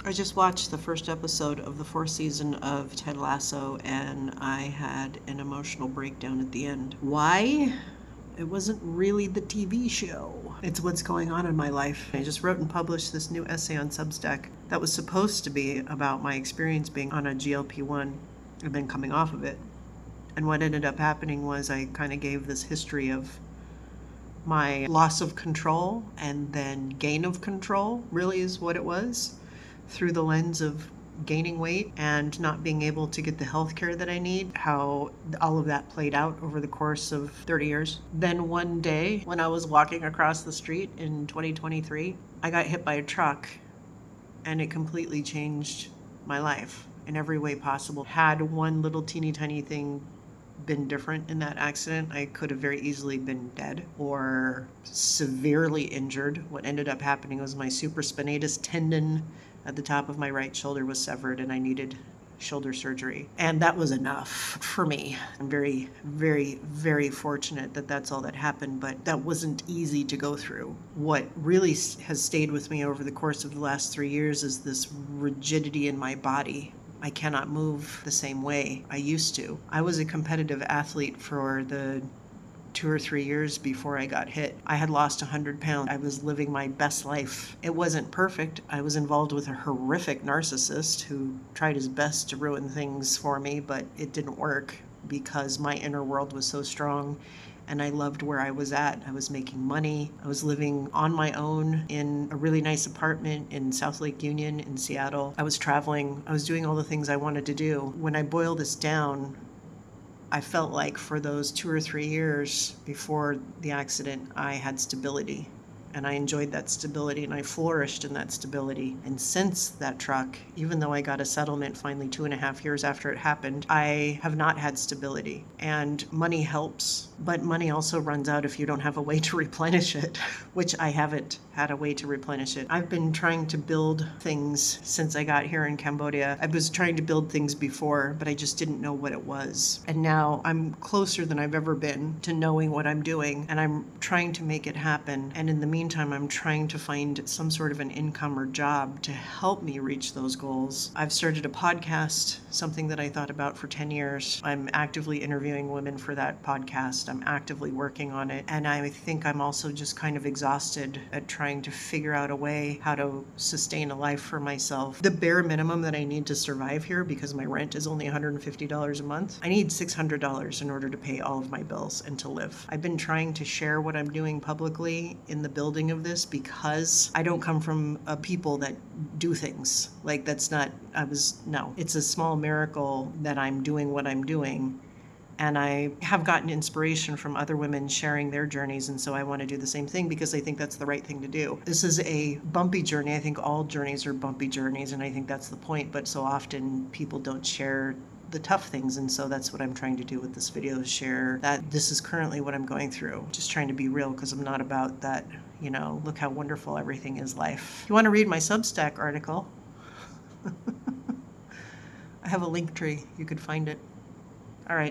I just watched the first episode of the fourth season of Ted Lasso, and I had an emotional breakdown at the end. Why? It wasn't really the TV show. It's what's going on in my life. I just wrote and published this new essay on Substack that was supposed to be about my experience being on a GLP-1 and then coming off of it. And what ended up happening was I kind of gave this history of my loss of control and then gain of control, really is what it was, through the lens of gaining weight and not being able to get the health care that I need, how all of that played out over the course of 30 years. Then one day, when I was walking across the street in 2023, I got hit by a truck, and it completely changed my life in every way possible. Had one little teeny tiny thing been different in that accident, I could have very easily been dead or severely injured. What ended up happening was my supraspinatus tendon at the top of my right shoulder was severed, and I needed shoulder surgery. And that was enough for me. I'm very, very, very fortunate that that's all that happened, but that wasn't easy to go through. What really has stayed with me over the course of the last 3 years is this rigidity in my body. I cannot move the same way I used to. I was a competitive athlete for the 2 or 3 years before I got hit. I had lost 100 pounds. I was living my best life. It wasn't perfect. I was involved with a horrific narcissist who tried his best to ruin things for me, but it didn't work because my inner world was so strong. And I loved where I was at. I was making money. I was living on my own in a really nice apartment in South Lake Union in Seattle. I was traveling. I was doing all the things I wanted to do. When I boil this down, I felt like for those 2 or 3 years before the accident, I had stability. And I enjoyed that stability, and I flourished in that stability. And since that truck, even though I got a settlement finally 2.5 years after it happened, I have not had stability. And money helps, but money also runs out if you don't have a way to replenish it, which I haven't had a way to replenish it. I've been trying to build things since I got here in Cambodia. I was trying to build things before, but I just didn't know what it was. And now I'm closer than I've ever been to knowing what I'm doing, and I'm trying to make it happen. And in the meantime, I'm trying to find some sort of an income or job to help me reach those goals. I've started a podcast, something that I thought about for 10 years. I'm actively interviewing women for that podcast. I'm actively working on it. And I think I'm also just kind of exhausted at trying to figure out a way how to sustain a life for myself. The bare minimum that I need to survive here, because my rent is only $150 a month, I need $600 in order to pay all of my bills and to live. I've been trying to share what I'm doing publicly in the building of this because I don't come from a people that do things. Like it's a small miracle that I'm doing what I'm doing. And I have gotten inspiration from other women sharing their journeys, and so I want to do the same thing because I think that's the right thing to do. This is a bumpy journey. I think all journeys are bumpy journeys, and I think that's the point, but so often people don't share the tough things, and so that's what I'm trying to do with this video, is share that this is currently what I'm going through. Just trying to be real, because I'm not about that, look how wonderful everything is life. If you want to read my Substack article, I have a link tree. You could find it. All right.